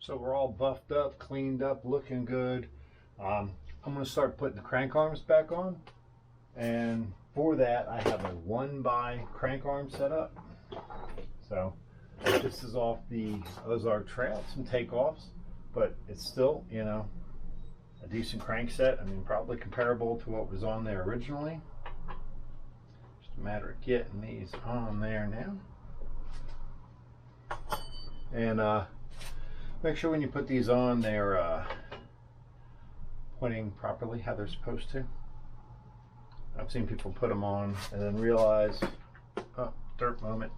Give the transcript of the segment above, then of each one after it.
So we're all buffed up, cleaned up, looking good. I'm going to start putting the crank arms back on. And for that, I have a 1x crank arm set up. So this is off the Ozark Trail, some takeoffs, but it's still, you know, a decent crank set. I mean, probably comparable to what was on there originally. Just a matter of getting these on there now. And make sure when you put these on, they're pointing properly how they're supposed to. I've seen people put them on and then realize, oh, dirt moment.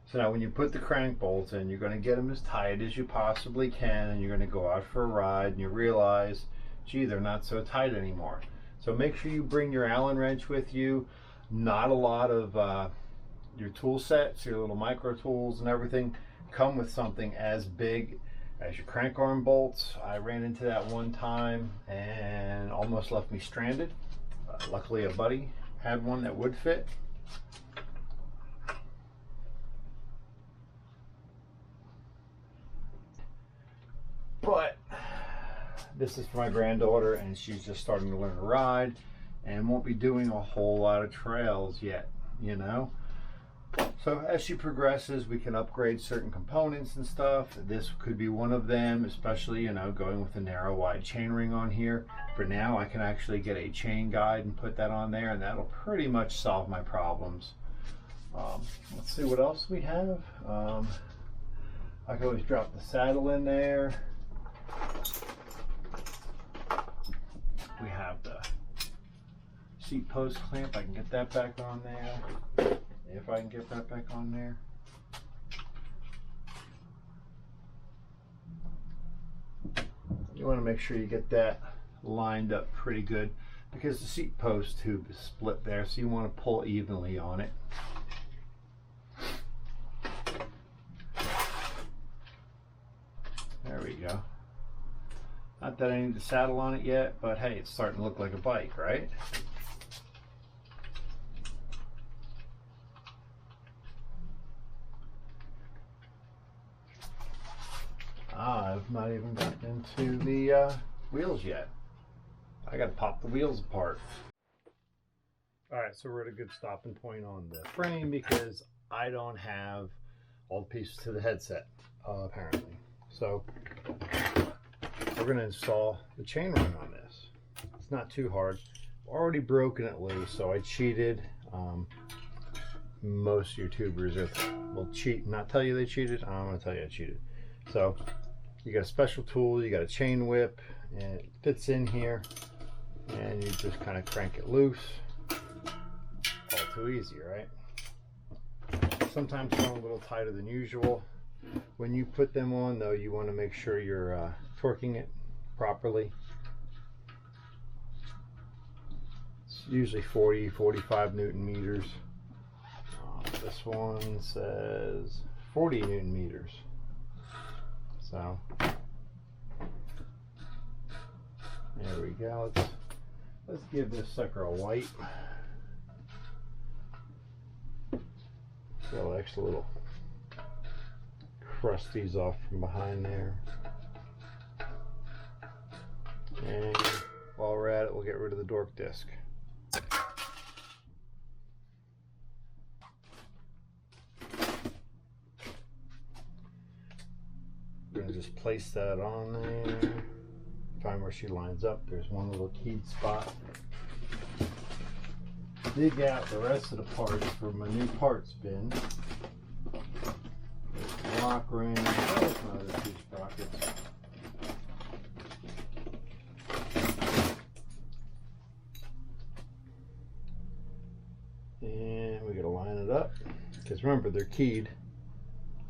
So now when you put the crank bolts in, you're going to get them as tight as you possibly can, and you're going to go out for a ride and you realize, gee, they're not so tight anymore. So make sure you bring your Allen wrench with you. Not a lot of your tool sets, your little micro tools and everything come with something as big as your crank arm bolts. I ran into that one time and almost left me stranded. Luckily a buddy had one that would fit. But this is for my granddaughter, and she's just starting to learn to ride and won't be doing a whole lot of trails yet, you know. So as she progresses, we can upgrade certain components and stuff. This could be one of them, especially, you know, going with a narrow wide chain ring on here. For now, I can actually get a chain guide and put that on there, and that'll pretty much solve my problems. Let's see what else we have. I can always drop the saddle in there. We have the seat post clamp. I can get that back on there. If I can get that back on there. You want to make sure you get that lined up pretty good, because the seat post tube is split there, so you want to pull evenly on it. There we go. Not that I need the saddle on it yet, but hey, it's starting to look like a bike, right? I've not even gotten into the wheels yet. I gotta pop the wheels apart. Alright, so we're at a good stopping point on the frame because I don't have all the pieces to the headset, apparently. So we're gonna install the chain ring on this. It's not too hard. Already broken it loose, so I cheated. Most YouTubers will cheat and not tell you they cheated. I'm gonna tell you I cheated. So you got a special tool, you got a chain whip, and it fits in here, and you just kind of crank it loose. All too easy, right? Sometimes they're a little tighter than usual. When you put them on, though, you want to make sure you're torquing it properly. It's usually 40-45 Newton meters. This one says 40 Newton meters. So there we go. Let's give this sucker a wipe. Got extra little crusties off from behind there. And while we're at it, we'll get rid of the dork disc. We're going to just place that on there. Find where she lines up. There's one little keyed spot. Dig out the rest of the parts from my new parts bin. There's the lock ring. There's my other two sprockets. And we got to line it up. Because remember, they're keyed.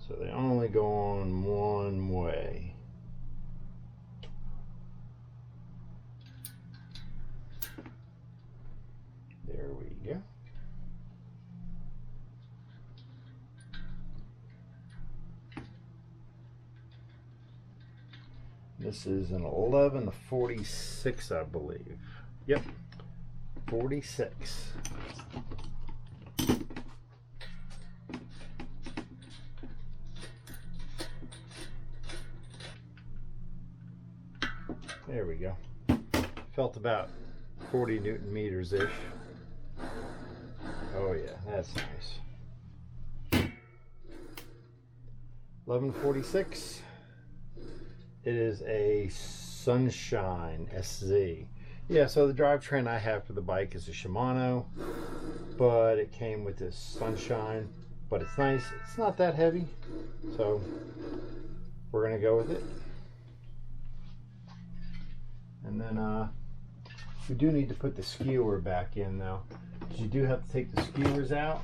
So they only go on one way. There we go. This is an 11 to 46, I believe. Yep, 46. There we go. Felt about 40 Newton meters ish. Oh yeah, that's nice. 1146. It is a Sunshine SZ. Yeah, so the drivetrain I have for the bike is a Shimano, but it came with this Sunshine. But it's nice. It's not that heavy, so we're gonna go with it. And then we do need to put the skewer back in though. You do have to take the skewers out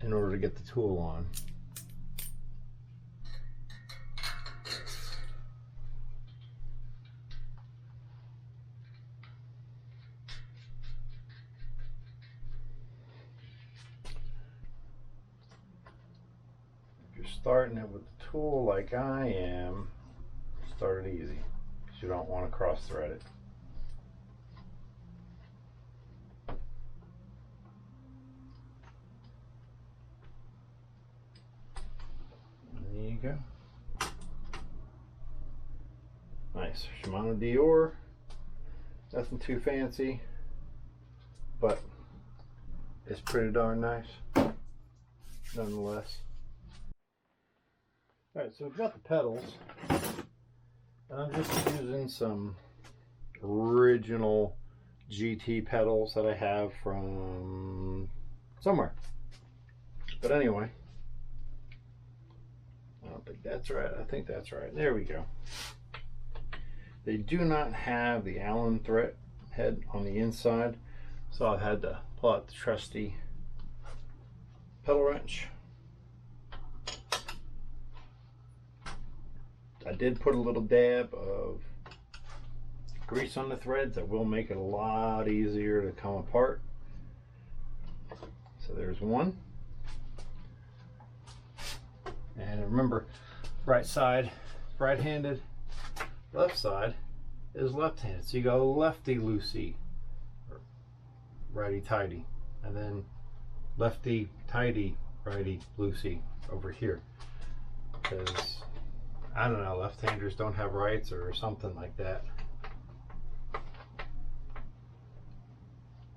in order to get the tool on. If you're starting it with the tool like I am, start it easy, because you don't want to cross thread it. There you go. Nice Shimano Dior. Nothing too fancy, but it's pretty darn nice nonetheless. Alright, so we've got the pedals, and I'm just using some original GT pedals that I have from somewhere. But anyway, I don't think that's right. I think that's right. There we go. They do not have the Allen thread head on the inside, so I've had to pull out the trusty pedal wrench. I did put a little dab of grease on the threads that will make it a lot easier to come apart. So there's one. And remember, right side right-handed, left side is left-handed. So you go lefty-loosey, or righty-tighty, and then lefty-tighty, righty-loosey over here. Because I don't know, left-handers don't have rights or something like that.